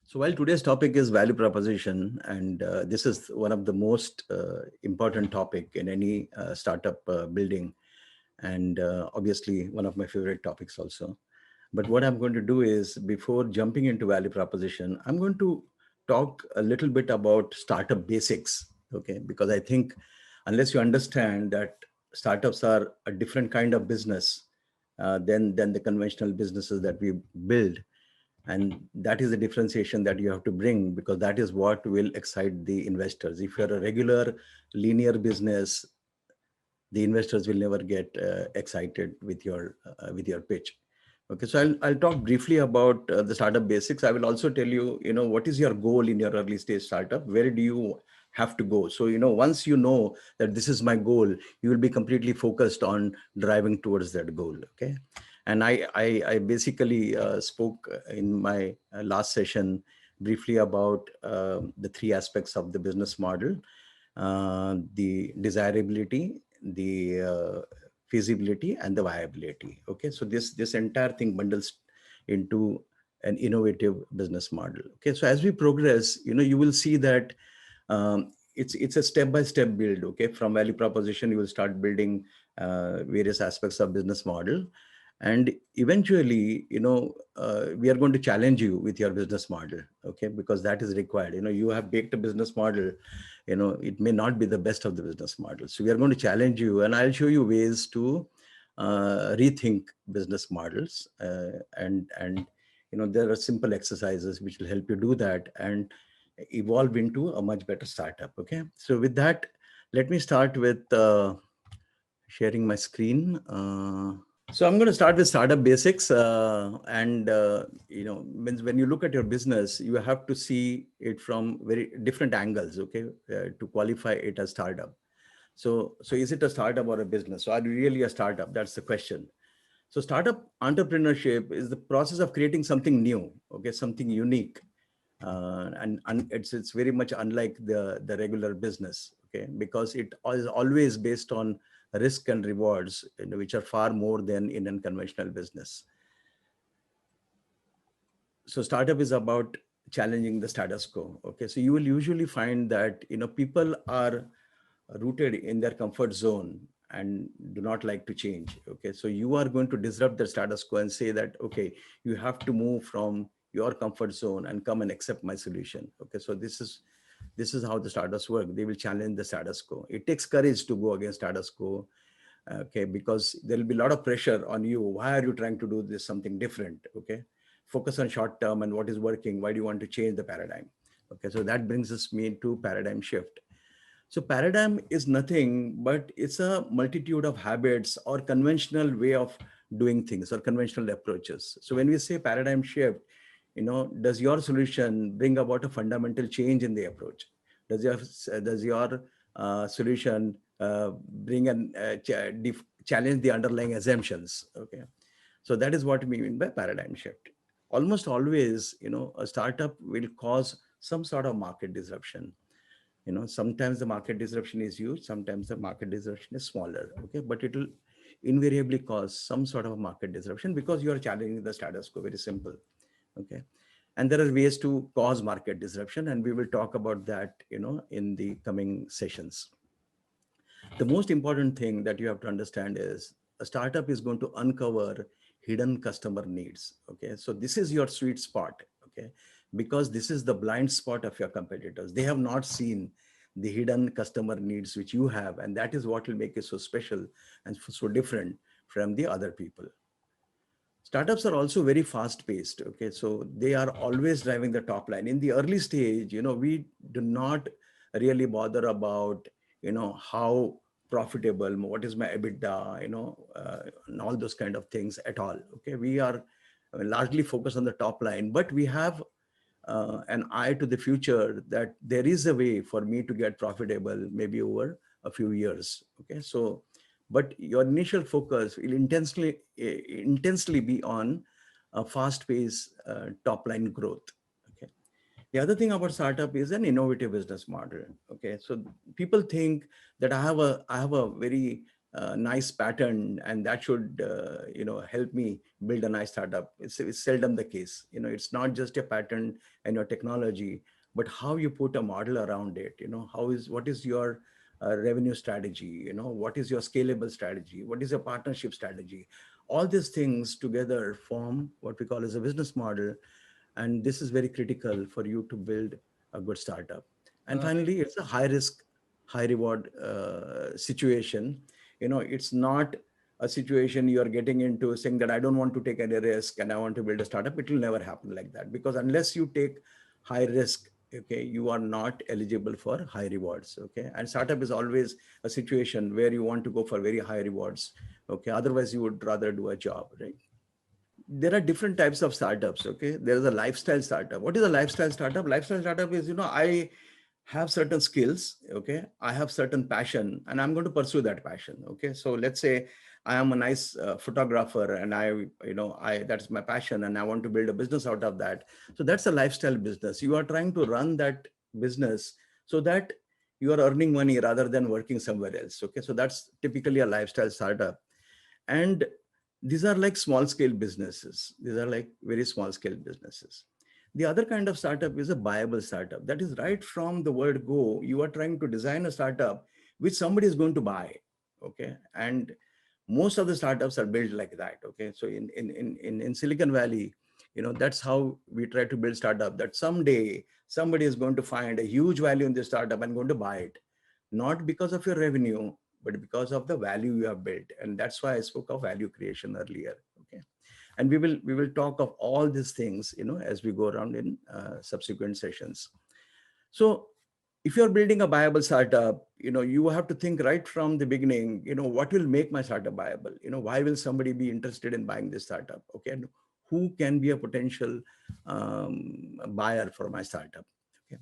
So while today's topic is value proposition, and this is one of the most important topic in any startup building, and obviously one of my favorite topics also. But what I'm going to do is, before jumping into value proposition, I'm going to talk a little bit about startup basics, okay? Because I think unless you understand that startups are a different kind of business than the conventional businesses that we build, and that is the differentiation that you have to bring, because that is what will excite the investors. If you're a regular linear business, the investors will never get excited with your pitch. Okay, so I'll talk briefly about the startup basics. I will also tell you, what is your goal in your early stage startup? Where do you have to go? So, once you know that this is my goal, you will be completely focused on driving towards that goal. Okay, and I basically spoke in my last session briefly about the three aspects of the business model: the desirability, the feasibility, and the viability. Okay, so this entire thing bundles into an innovative business model. Okay, so as we progress, you will see that it's a step by step build. Okay, from value proposition, you will start building various aspects of business model, and eventually, we are going to challenge you with your business model. Okay, because that is required. You have baked a business model, it may not be the best of the business model. So we are going to challenge you, and I'll show you ways to rethink business models, and there are simple exercises which will help you do that and evolve into a much better startup. Okay, so with that, let me start with sharing my screen. So I'm going to start with startup basics, and when you look at your business, you have to see it from very different angles. Okay, to qualify it as startup. So is it a startup or a business? So are you really a startup? That's the question. So startup entrepreneurship is the process of creating something new. Okay, something unique, and it's very much unlike the regular business. Okay, because it is always based on risk and rewards, which are far more than in a conventional business. So startup is about challenging the status quo. Okay, so you will usually find that people are rooted in their comfort zone and do not like to change. Okay, so you are going to disrupt the status quo and say that, okay, you have to move from your comfort zone and come and accept my solution. Okay, so this is how the startups work. They will challenge the status quo. It takes courage to go against status quo. Okay, because there will be a lot of pressure on you. Why are you trying to do this something different? Okay, focus on short term and what is working. Why do you want to change the paradigm? Okay, so that brings us me to paradigm shift. So paradigm is nothing but it's a multitude of habits or conventional way of doing things or conventional approaches. So when we say paradigm shift, does your solution bring about a fundamental change in the approach? Does your solution bring and challenge the underlying assumptions? Okay, so that is what we mean by paradigm shift. Almost always, a startup will cause some sort of market disruption. Sometimes the market disruption is huge, sometimes the market disruption is smaller. Okay, but it will invariably cause some sort of market disruption because you are challenging the status quo. Very simple. Okay, and there are ways to cause market disruption, and we will talk about that in the coming sessions. The most important thing that you have to understand is a startup is going to uncover hidden customer needs. Okay, so this is your sweet spot. Okay, because this is the blind spot of your competitors. They have not seen the hidden customer needs which you have, and that is what will make it so special and so different from the other people. Startups are also very fast paced. Okay, so they are always driving the top line. In the early stage, we do not really bother about how profitable, what is my EBITDA, and all those kind of things at all. Okay, we are largely focused on the top line, but we have an eye to the future that there is a way for me to get profitable maybe over a few years. Okay, so but your initial focus will intensely be on a fast paced top line growth. Okay, the other thing about startup is an innovative business model. Okay, so people think that I have a very nice pattern and that should help me build a nice startup. It's seldom the case. It's not just a pattern and your technology, but how you put a model around it. What is your revenue strategy, what is your scalable strategy, what is your partnership strategy. All these things together form what we call as a business model, and this is very critical for you to build a good startup. And Uh, finally, it's a high risk high reward situation. It's not a situation you are getting into saying that I don't want to take any risk and I want to build a startup. It will never happen like that, because unless you take high risk, okay, you are not eligible for high rewards. Okay, and startup is always a situation where you want to go for very high rewards. Okay, otherwise you would rather do a job, right? There are different types of startups. Okay, there is a lifestyle startup. What is a lifestyle startup? Lifestyle startup is, I have certain skills. Okay, I have certain passion and I'm going to pursue that passion. Okay, so let's say I am a nice photographer and I that's my passion and I want to build a business out of that. So that's a lifestyle business. You are trying to run that business so that you are earning money rather than working somewhere else. Okay, so that's typically a lifestyle startup. And these are like small scale businesses. These are like very small scale businesses. The other kind of startup is a viable startup. That is, right from the word go, you are trying to design a startup which somebody is going to buy. Okay, and most of the startups are built like that. Okay, so in Silicon Valley, that's how we try to build startup, that someday somebody is going to find a huge value in this startup and going to buy it, not because of your revenue, but because of the value you have built. And that's why I spoke of value creation earlier. Okay, and we will talk of all these things, as we go around in subsequent sessions. So if you're building a viable startup, you have to think right from the beginning, what will make my startup viable? Why will somebody be interested in buying this startup? Okay, and who can be a potential buyer for my startup? Okay,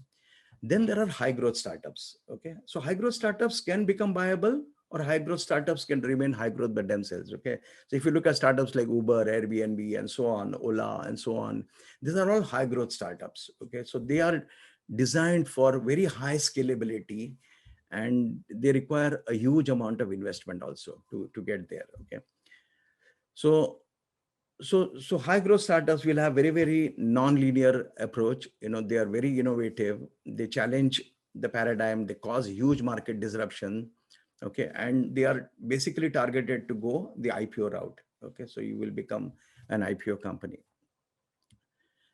then there are high growth startups. Okay, so high growth startups can become viable, or high growth startups can remain high growth by themselves. Okay, so if you look at startups like Uber, Airbnb, and so on, Ola, and so on, these are all high growth startups. Okay, so they are designed for very high scalability, and they require a huge amount of investment also to get there. Okay, so so high growth startups will have very, very non-linear approach. They are very innovative, they challenge the paradigm, they cause huge market disruption. Okay, and they are basically targeted to go the IPO route. Okay, so you will become an IPO company.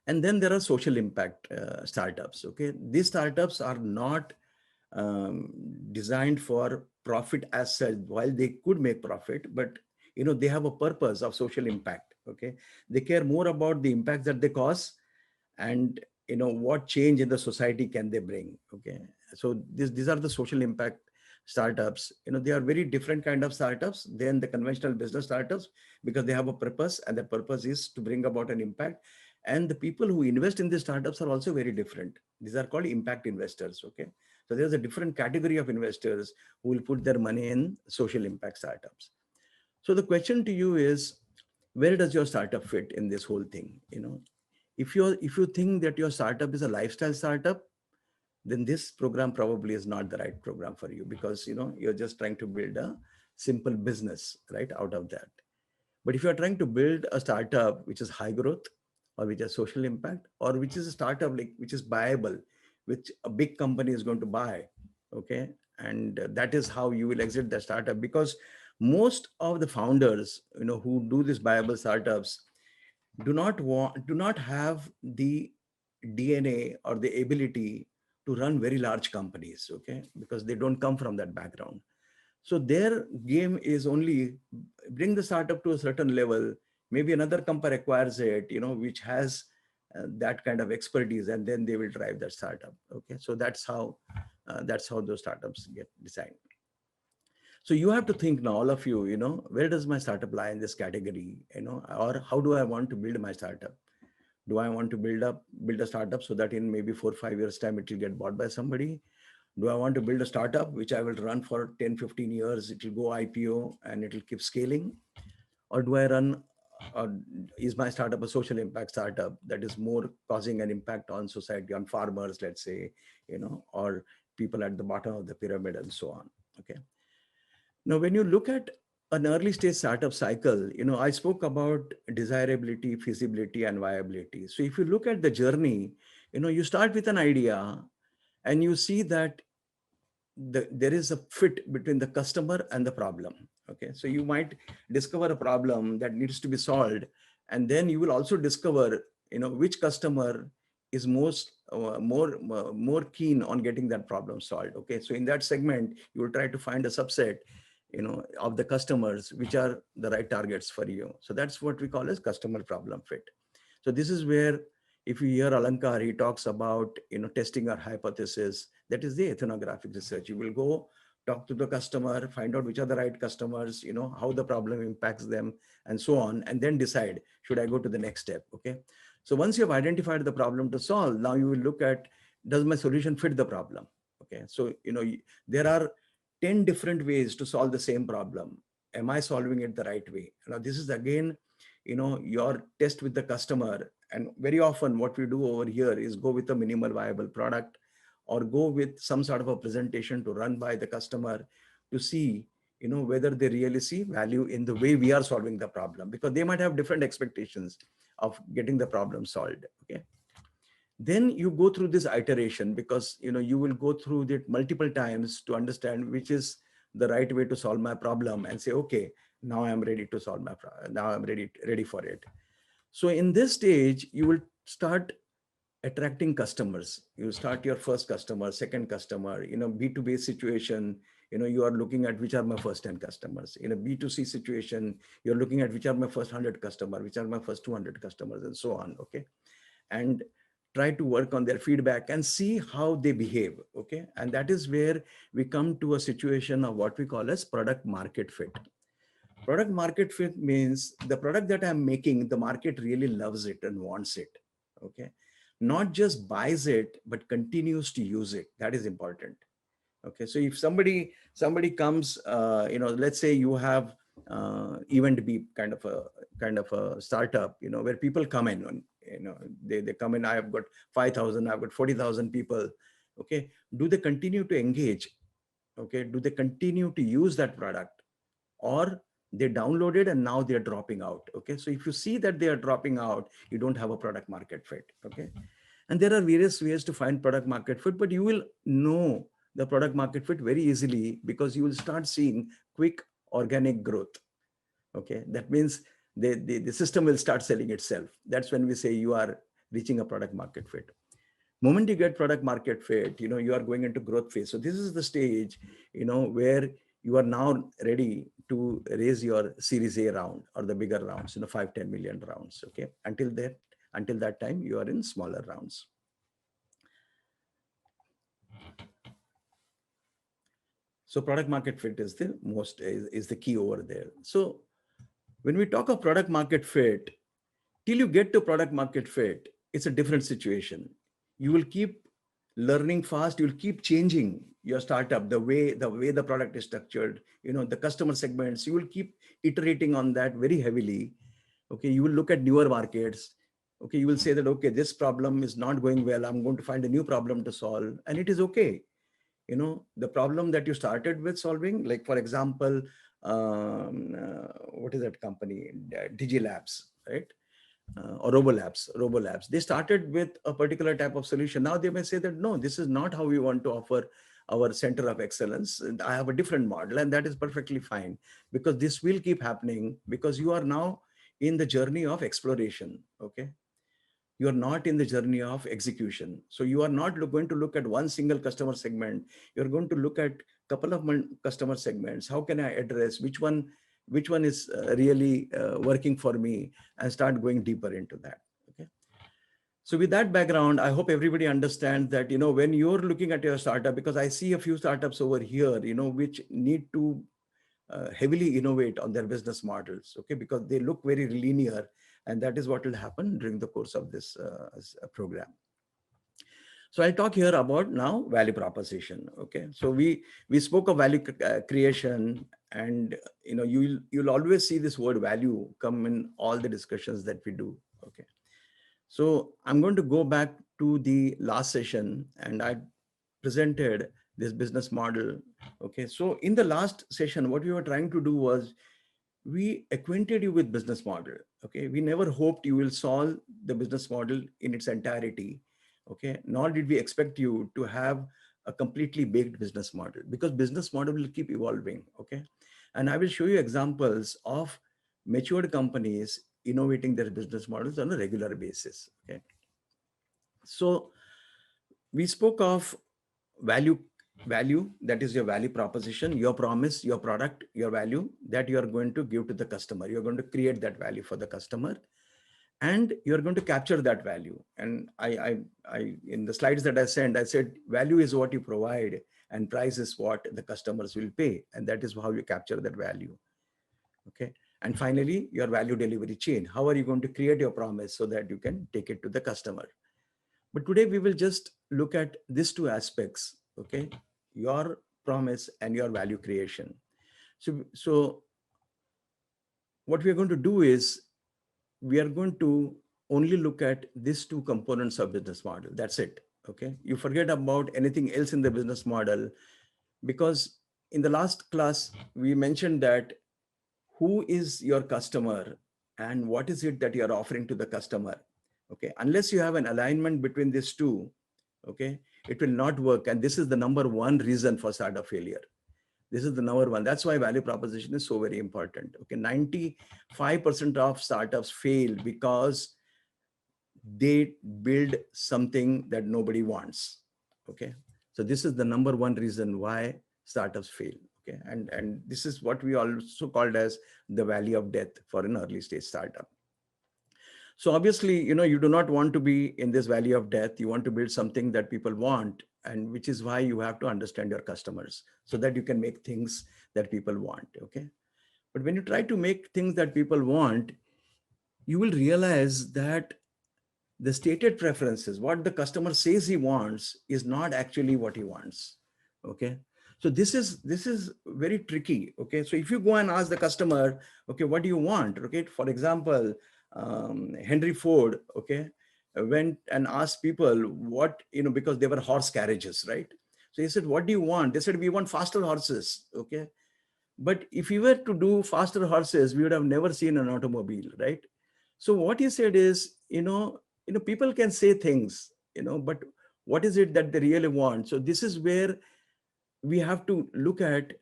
And then there are social impact startups. Okay, these startups are not um, designed for profit as such, while they could make profit, but they have a purpose of social impact. Okay, they care more about the impact that they cause, and what change in the society can they bring. Okay, so these are the social impact startups. They are very different kind of startups than the conventional business startups, because they have a purpose, and the purpose is to bring about an impact. And the people who invest in these startups are also very different. These are called impact investors. Okay, so there's a different category of investors who will put their money in social impact startups. So the question to you is, where does your startup fit in this whole thing? If you think that your startup is a lifestyle startup, then this program probably is not the right program for you, because you're just trying to build a simple business right out of that. But if you're trying to build a startup which is high growth, or which has social impact, or which is a startup like which is buyable, which a big company is going to buy, okay, and that is how you will exit the startup. Because most of the founders, who do these buyable startups, do not have the DNA or the ability to run very large companies. Okay, because they don't come from that background. So their game is only bring the startup to a certain level. Maybe another company acquires it, which has that kind of expertise, and then they will drive that startup. Okay, so that's how those startups get designed. So you have to think now, all of you, where does my startup lie in this category, or how do I want to build my startup? Do I want to build a startup so that in maybe 4 or 5 years time it will get bought by somebody? Do I want to build a startup which I will run for 10, 15 years, it will go IPO and it will keep scaling? Or do I run, or is my startup a social impact startup that is more causing an impact on society, on farmers, let's say, or people at the bottom of the pyramid and so on? Okay. Now, when you look at an early stage startup cycle, I spoke about desirability, feasibility, and viability. So if you look at the journey, you start with an idea and you see that there is a fit between the customer and the problem. Okay, so you might discover a problem that needs to be solved, and then you will also discover which customer is more keen on getting that problem solved. Okay, so in that segment you will try to find a subset of the customers which are the right targets for you. So that's what we call as customer problem fit. So this is where, if you hear Alankar, he talks about testing our hypothesis. That is the ethnographic research. You will go talk to the customer, find out which are the right customers, how the problem impacts them, and so on, and then decide, should I go to the next step? Okay. So once you have identified the problem to solve, now you will look at, does my solution fit the problem? Okay. So there are 10 different ways to solve the same problem. Am I solving it the right way? Now this is again your test with the customer. And very often what we do over here is go with a minimal viable product, or go with some sort of a presentation to run by the customer to see whether they really see value in the way we are solving the problem, because they might have different expectations of getting the problem solved. Okay, then you go through this iteration, because you will go through it multiple times to understand which is the right way to solve my problem, and say, okay, now I'm ready to solve my problem, now I'm ready for it. So in this stage you will start attracting customers. You start your first customer, second customer. B2B situation, you are looking at which are my first 10 customers. In a B2C situation, you're looking at which are my first 100 customers, which are my first 200 customers, and so on. Okay, and try to work on their feedback and see how they behave. Okay, and that is where we come to a situation of what we call as product market fit. Product market fit means the product that I'm making, the market really loves it and wants it. Okay, not just buys it but continues to use it. That is important. Okay, so if somebody comes, let's say you have event be kind of a startup, where people come in, and they come in, I have got 5,000, I've got 40,000 people. Okay, do they continue to engage? Okay, do they continue to use that product, or they downloaded and now they're dropping out? Okay, so if you see that they are dropping out, you don't have a product market fit. Okay, and there are various ways to find product market fit, but you will know the product market fit very easily, because you will start seeing quick organic growth. Okay, that means the system will start selling itself. That's when we say you are reaching a product market fit. Moment you get product market fit, you are going into growth phase. So this is the stage where you are now ready to raise your series A round, or the bigger rounds, 5-10 million rounds. Okay, until that time you are in smaller rounds. So product market fit is the key over there. So when we talk of product market fit, till you get to product market fit, it's a different situation. You will keep learning fast. You'll keep changing your startup, the way the product is structured, the customer segments. You will keep iterating on that very heavily. Okay, you will look at newer markets. Okay, you will say that, okay, this problem is not going well, I'm going to find a new problem to solve, and it is okay. The problem that you started with solving, like for example, what is that company, Digilabs, right? Or Robolabs. They started with a particular type of solution. Now they may say that, no, this is not how we want to offer our center of excellence. And I have a different model, and that is perfectly fine, because this will keep happening, because you are now in the journey of exploration. Okay, you are not in the journey of execution. So you are not going to look at one single customer segment. You're going to look at couple of customer segments. How can I address which one is really working for me, and start going deeper into that. Okay. So with that background, I hope everybody understands that, when you're looking at your startup, because I see a few startups over here, which need to heavily innovate on their business models. Okay, because they look very linear, and that is what will happen during the course of this program. So I'll talk here about now value proposition. Okay, so we spoke of value creation, and you'll always see this word value come in all the discussions that we do. Okay, so I'm going to go back to the last session, and I presented this business model. Okay, so in the last session, what we were trying to do was we acquainted you with business model. Okay, we never hoped you will solve the business model in its entirety. Okay, nor did we expect you to have a completely baked business model, because business model will keep evolving. Okay, and I will show you examples of matured companies innovating their business models on a regular basis. Okay, so we spoke of value. Value, that is your value proposition, your promise, your product, your value that you are going to give to the customer. You're going to create that value for the customer, and you're going to capture that value. And I in the slides that I sent, I said value is what you provide and price is what the customers will pay, and that is how you capture that value. Okay, and finally your value delivery chain. How are you going to create your promise so that you can take it to the customer? But today we will just look at these two aspects. Okay, your promise and your value creation. So what we are going to do is we are going to only look at these two components of business model. That's it. Okay, you forget about anything else in the business model, because in the last class we mentioned that who is your customer and what is it that you are offering to the customer. Okay, unless you have an alignment between these two, okay, it will not work. And this is the number one reason for startup failure. This is the number one. That's why value proposition is so very important. Okay, 95% of startups fail because they build something that nobody wants. Okay, so this is the number one reason why startups fail. Okay, and this is what we also called as the valley of death for an early stage startup. So obviously, you do not want to be in this valley of death. You want to build something that people want, and which is why you have to understand your customers so that you can make things that people want. Okay, but when you try to make things that people want, you will realize that the stated preferences, what the customer says he wants, is not actually what he wants. Okay, so this is very tricky. Okay, so if you go and ask the customer, okay, what do you want? Okay, for example, Henry Ford, okay, went and asked people what, because they were horse carriages, right? So he said, what do you want? They said, we want faster horses. Okay, but if we were to do faster horses, we would have never seen an automobile, right? So what he said is, people can say things, but what is it that they really want? So this is where we have to look at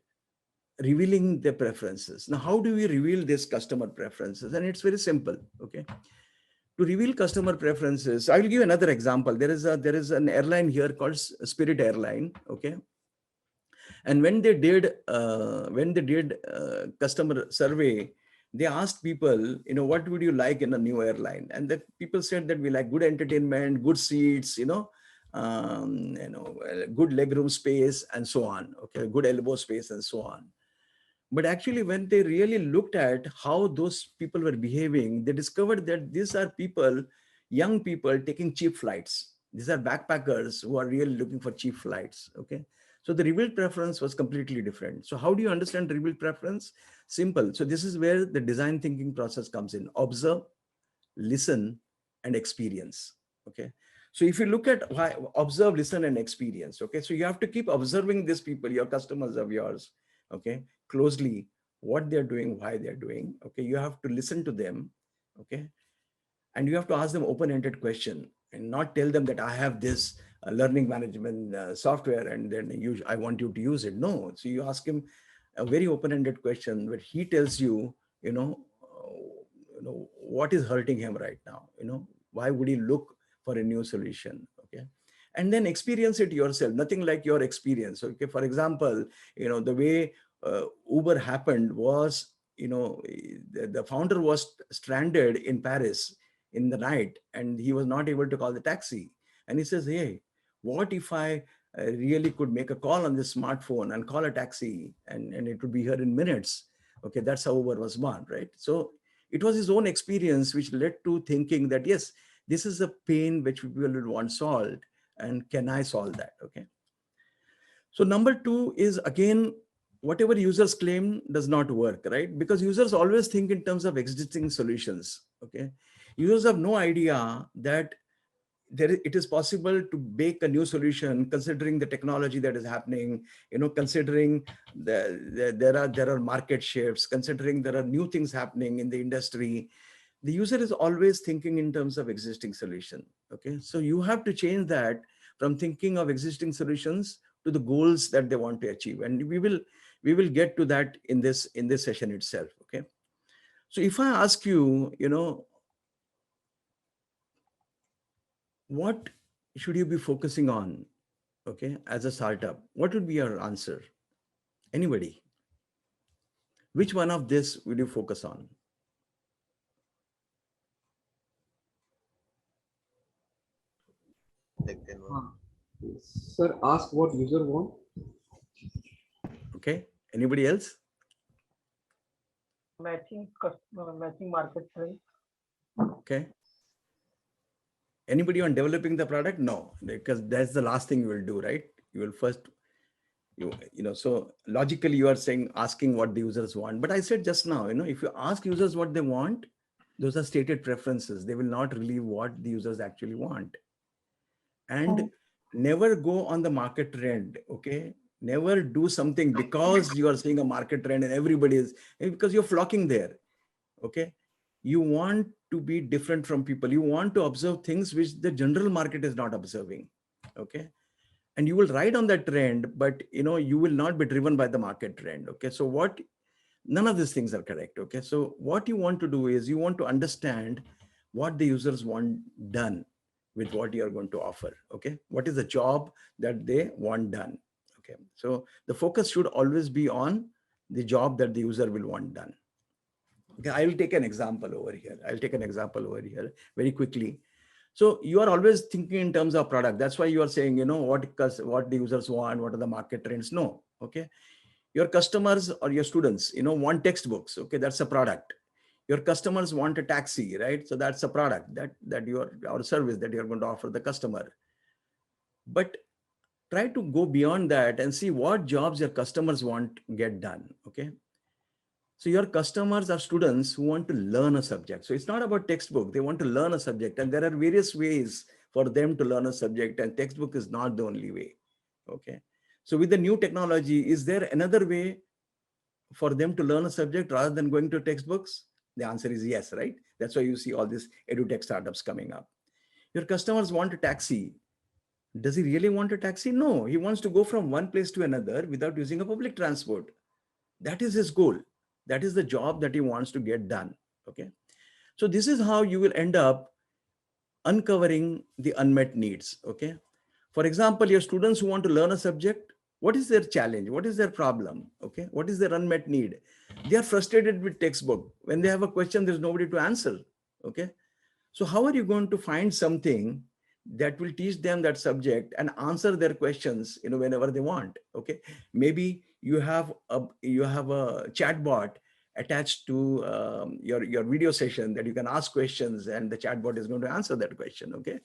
revealing their preferences. Now, how do we reveal this customer preferences? And it's very simple. Okay, to reveal customer preferences, I will give another example. There is an airline here called Spirit Airline. Okay, and when they did customer survey, they asked people, what would you like in a new airline? And the people said that we like good entertainment, good seats, good legroom space, and so on. Okay, good elbow space, and so on. But actually, when they really looked at how those people were behaving, they discovered that these are people, young people taking cheap flights. These are backpackers who are really looking for cheap flights. Okay. So the revealed preference was completely different. So how do you understand revealed preference? Simple. So this is where the design thinking process comes in. Observe, listen, and experience. Okay. So if you look at why, observe, listen, and experience. Okay. So you have to keep observing these people, your customers of yours. Okay, closely, what they're doing, why they're doing. Okay, you have to listen to them. Okay, and you have to ask them open-ended question and not tell them that I have this learning management software and then I want you to use it. No, so you ask him a very open-ended question where he tells you, what is hurting him right now. Why would he look for a new solution? Okay, and then experience it yourself. Nothing like your experience. Okay, for example, the way Uber happened was, the founder was stranded in Paris in the night and he was not able to call the taxi. And he says, hey, what if I really could make a call on this smartphone and call a taxi, and it would be here in minutes. Okay, that's how Uber was born, right? So it was his own experience which led to thinking that, yes, this is a pain which people would want solved, and can I solve that? Okay. So number two is, again, whatever users claim does not work, right? Because users always think in terms of existing solutions. Okay, users have no idea that it is possible to bake a new solution considering the technology that is happening, considering there are market shifts, considering there are new things happening in the industry. The user is always thinking in terms of existing solution. Okay, so you have to change that from thinking of existing solutions to the goals that they want to achieve, and we will get to that in this session itself. Okay, so if I ask you, what should you be focusing on, okay, as a startup, what would be your answer? Anybody? Which one of this will you focus on? Second one. Sir, ask what user want. Okay, anybody else? Matching market trends. Okay, anybody on developing the product? No, because that's the last thing you will do, right? You will first, so logically you are saying asking what the users want, but I said just now, if you ask users what they want, those are stated preferences. They will not relieve what the users actually want. And never go on the market trend. Okay, never do something because you are seeing a market trend and everybody is, because you're flocking there. Okay, you want to be different from people. You want to observe things which the general market is not observing. Okay, and you will ride on that trend, but you will not be driven by the market trend. Okay, so none of these things are correct. Okay, so what you want to do is you want to understand what the users want done with what you are going to offer. Okay, what is the job that they want done? Okay, so the focus should always be on the job that the user will want done. Okay, I will take an example over here. Very quickly. So you are always thinking in terms of product. That's why you are saying, what the users want, what are the market trends. No, okay. Your customers or your students, want textbooks. Okay, that's a product. Your customers want a taxi, right? So that's a product that you are, or service that you are going to offer the customer. But try to go beyond that and see what jobs your customers want get done. Okay. So your customers are students who want to learn a subject. So it's not about textbook. They want to learn a subject, and there are various ways for them to learn a subject, and textbook is not the only way. Okay. So with the new technology, is there another way for them to learn a subject rather than going to textbooks? The answer is yes, right? That's why you see all these edutech startups coming up. Your customers want a taxi. Does he really want a taxi? No, he wants to go from one place to another without using a public transport. That is his goal. That is the job that he wants to get done. Okay. So this is how you will end up uncovering the unmet needs. Okay. For example, your students who want to learn a subject, what is their challenge? What is their problem? Okay. What is their unmet need? They are frustrated with textbook. When they have a question, there's nobody to answer. Okay. So how are you going to find something that will teach them that subject and answer their questions, whenever they want? Okay. Maybe you have a chat bot attached to your video session that you can ask questions and the chatbot is going to answer that question. Okay.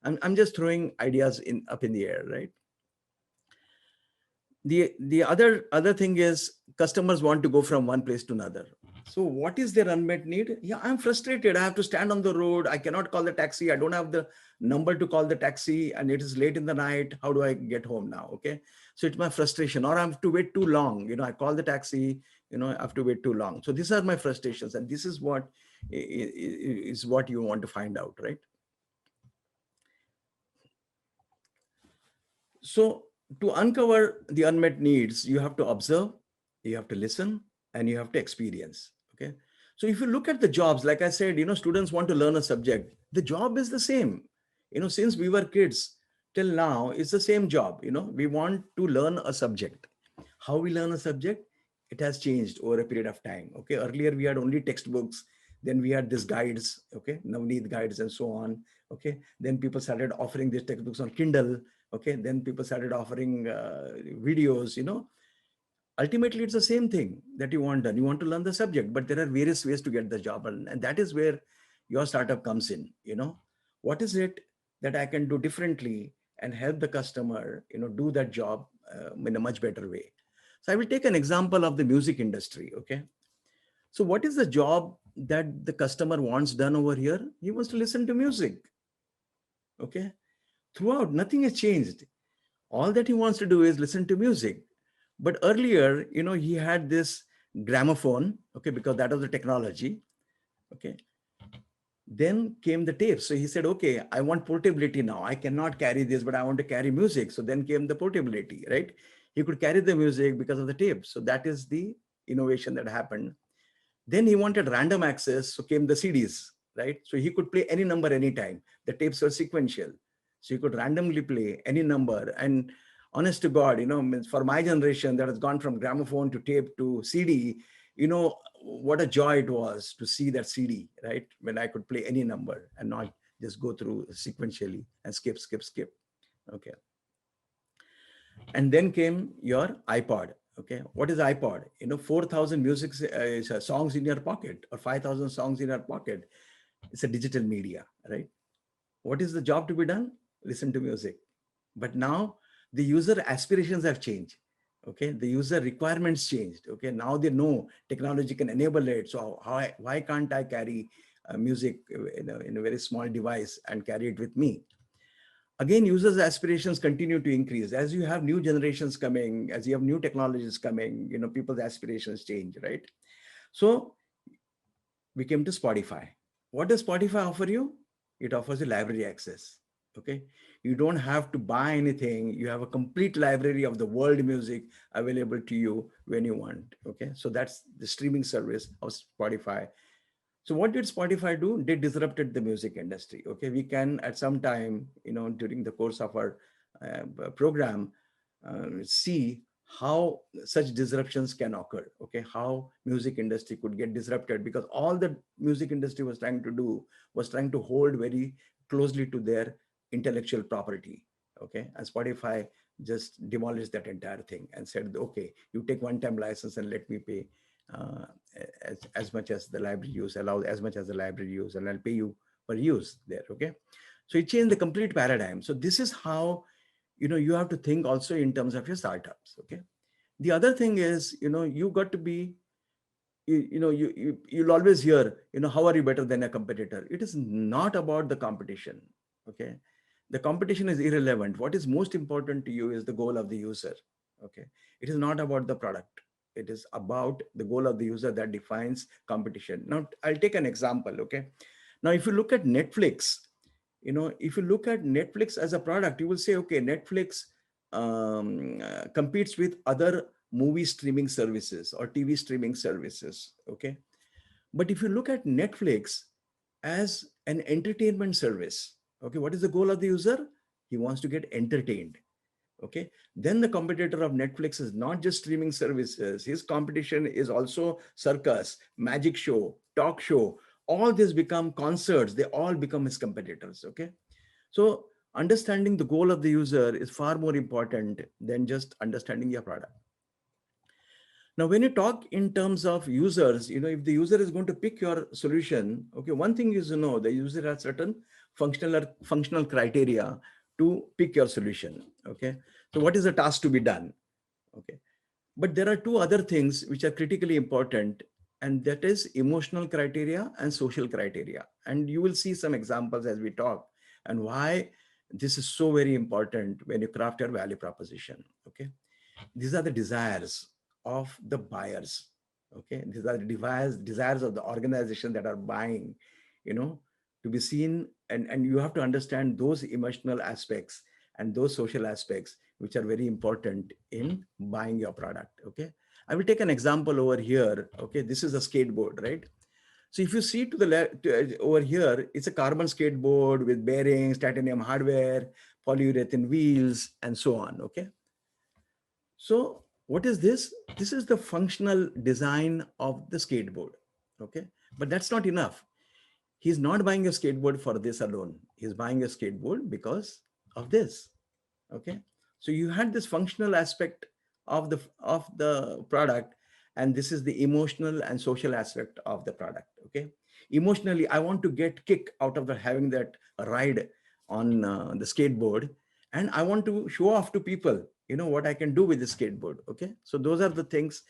I'm just throwing ideas up in the air, right? The other thing is customers want to go from one place to another. So what is their unmet need? Yeah, I'm frustrated. I have to stand on the road. I cannot call the taxi. I don't have the number to call the taxi and it is late in the night. How do I get home now? Okay. So it's my frustration, or I have to wait too long. I call the taxi, I have to wait too long. So these are my frustrations. And this is what is what you want to find out, right? So to uncover the unmet needs, you have to observe, you have to listen, and you have to experience. Okay. So if you look at the jobs, like I said, students want to learn a subject. The job is the same. Since we were kids till now, it's the same job. We want to learn a subject. How we learn a subject, it has changed over a period of time. Okay. Earlier we had only textbooks. Then we had these guides. Okay. Navneet guides and so on. Okay. Then people started offering these textbooks on Kindle. Okay. Then people started offering videos. Ultimately it's the same thing that you want done. You want to learn the subject, but there are various ways to get the job, and that is where your startup comes in. What is it that I can do differently and help the customer do that job in a much better way? So I will take an example of the music industry. Okay. So what is the job that the customer wants done over here? He wants to listen to music. Okay. Throughout, nothing has changed. All that he wants to do is listen to music. But earlier, he had this gramophone, okay, because that was the technology. Okay. Then came the tapes. So he said, okay, I want portability now. I cannot carry this, but I want to carry music. So then came the portability, right? He could carry the music because of the tapes. So that is the innovation that happened. Then he wanted random access, so came the CDs, right? So he could play any number anytime. The tapes were sequential. So he could randomly play any number. And honest to God, for my generation that has gone from gramophone to tape to CD, what a joy it was to see that CD, right? When I could play any number and not just go through sequentially and skip, skip, skip. Okay. And then came your iPod. Okay, what is iPod? 4,000 music songs in your pocket or 5,000 songs in your pocket. It's a digital media, right? What is the job to be done? Listen to music. But now the user aspirations have changed. Okay, the user requirements changed. Okay, now they know technology can enable it. So why can't I carry music in a very small device and carry it with me? Again, users' aspirations continue to increase as you have new generations coming, as you have new technologies coming. People's aspirations change, right? So we came to Spotify. What does Spotify offer you? It offers you library access. Okay, you don't have to buy anything. You have a complete library of the world music available to you when you want. Okay, so that's the streaming service of Spotify. So what did Spotify do? They disrupted the music industry. Okay, we can at some time, during the course of our program, see how such disruptions can occur. Okay, how music industry could get disrupted because all the music industry was trying to do was trying to hold very closely to their intellectual property. Okay, and Spotify just demolished that entire thing and said, okay, you take one-time license and let me pay uh, as much as the library use allows, as much as the library use, and I'll pay you per use there. Okay, so it changed the complete paradigm. So this is how you have to think also in terms of your startups. Okay, the other thing is you got to be you'll always hear how are you better than a competitor. It is not about the competition. Okay, the competition is irrelevant. What is most important to you is the goal of the user. Okay, it is not about the product. It is about the goal of the user that defines competition. Now I'll take an example. Okay, now if you look at Netflix, if you look at Netflix as a product, you will say, okay, Netflix competes with other movie streaming services or TV streaming services. Okay, but if you look at Netflix as an entertainment service, okay, what is the goal of the user? He wants to get entertained. Okay, then the competitor of Netflix is not just streaming services. His competition is also circus, magic show, talk show. All this become concerts. They all become his competitors. Okay, so understanding the goal of the user is far more important than just understanding your product. Now, when you talk in terms of users, if the user is going to pick your solution, okay, one thing is the user has certain functional criteria to pick your solution. Okay, so what is the task to be done? Okay, but there are two other things which are critically important, and that is emotional criteria and social criteria. And you will see some examples as we talk and why this is so very important when you craft your value proposition. Okay, these are the desires of the buyers. Okay, these are the desires of the organization that are buying, to be seen, and you have to understand those emotional aspects and those social aspects which are very important in buying your product. Okay, I will take an example over here. Okay, this is a skateboard, right? So if you see to the left over here, it's a carbon skateboard with bearings, titanium hardware, polyurethane wheels, and so on. Okay, so what is this? This is the functional design of the skateboard. Okay, but that's not enough. He's not buying a skateboard for this alone. He's buying a skateboard because of this. Okay, so you had this functional aspect of the product, and this is the emotional and social aspect of the product. Okay, emotionally, I want to get kick out of the having that ride on the skateboard, and I want to show off to people what I can do with the skateboard. Okay, so those are the things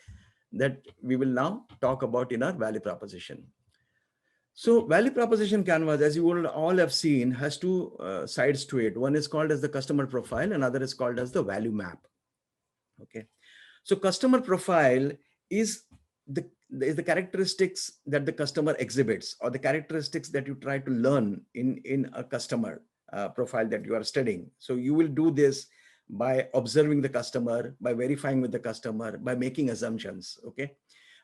that we will now talk about in our value proposition. So value proposition canvas, as you will all have seen, has two sides to it. One is called as the customer profile, another is called as the value map. Okay. So customer profile is the characteristics that the customer exhibits, or the characteristics that you try to learn in a customer profile that you are studying. So you will do this by observing the customer, by verifying with the customer, by making assumptions. Okay.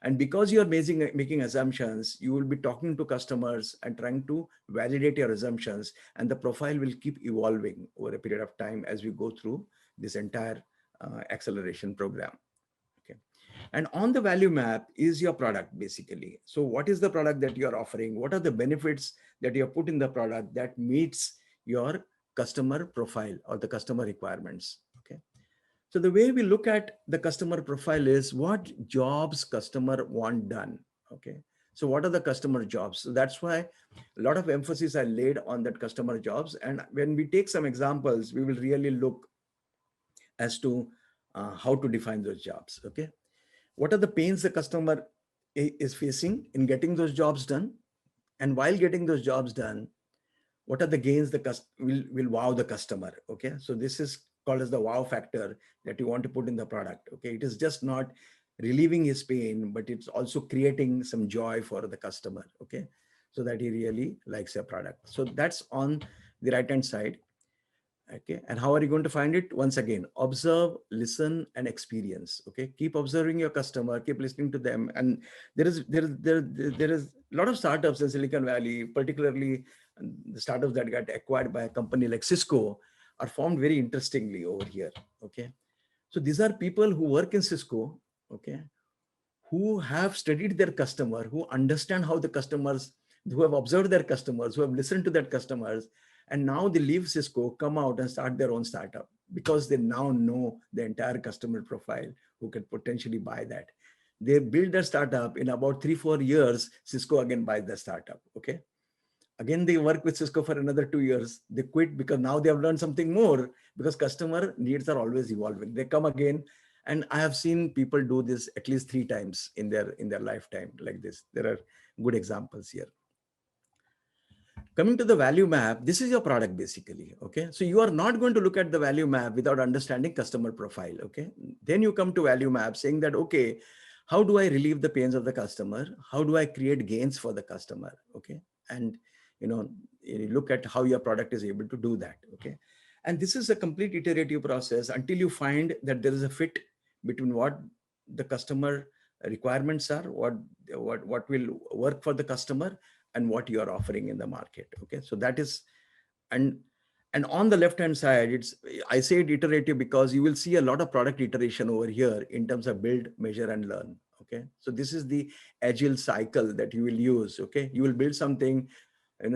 And because you are making assumptions, you will be talking to customers and trying to validate your assumptions, and the profile will keep evolving over a period of time as we go through this entire acceleration program. Okay. And on the value map is your product basically. So what is the product that you are offering? What are the benefits that you have put in the product that meets your customer profile or the customer requirements? Okay. So the way we look at the customer profile is what jobs customer want done. Okay. So what are the customer jobs? So that's why a lot of emphasis are laid on that customer jobs. And when we take some examples, we will really look as to how to define those jobs. Okay. What are the pains the customer is facing in getting those jobs done? And while getting those jobs done, what are the gains the will wow the customer? Okay. So this is called as the wow factor that you want to put in the product. Okay. It is just not relieving his pain, but it's also creating some joy for the customer. Okay. So that he really likes your product. So that's on the right hand side. Okay. And how are you going to find it? Once again, observe, listen, and experience. Okay. Keep observing your customer, keep listening to them. And there is a lot of startups in Silicon Valley, particularly the startups that got acquired by a company like Cisco, are formed very interestingly over here. Okay. So these are people who work in Cisco, okay, who have studied their customer, who understand how the customers, who have observed their customers, who have listened to their customers, and now they leave Cisco, come out and start their own startup because they now know the entire customer profile who can potentially buy that. They build their startup in about 3-4 years. Cisco again buys the startup. Okay. Again, they work with Cisco for another 2 years. They quit because now they have learned something more, because customer needs are always evolving. They come again. And I have seen people do this at least 3 times in their lifetime like this. There are good examples here. Coming to the value map, this is your product basically. Okay. So you are not going to look at the value map without understanding customer profile. Okay. Then you come to value map saying that, okay, how do I relieve the pains of the customer? How do I create gains for the customer? Okay. And, you look at how your product is able to do that. Okay. And this is a complete iterative process until you find that there is a fit between what the customer requirements are, what will work for the customer, and what you are offering in the market. Okay. So that is, and on the left hand side, I say it iterative because you will see a lot of product iteration over here in terms of build, measure, and learn. Okay. So this is the agile cycle that you will use. Okay. You will build something,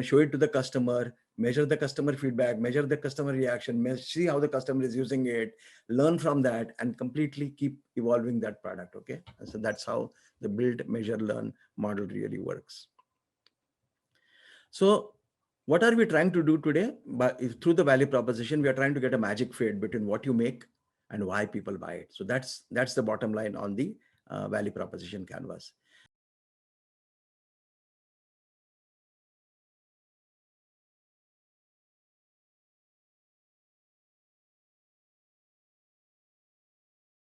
show it to the customer, measure the customer feedback, measure the customer reaction, see how the customer is using it, learn from that, and completely keep evolving that product. Okay. So that's how the build, measure, learn model really works. So what are we trying to do today? But through the value proposition, we are trying to get a magic fit between what you make and why people buy it. So that's the bottom line on the value proposition canvas.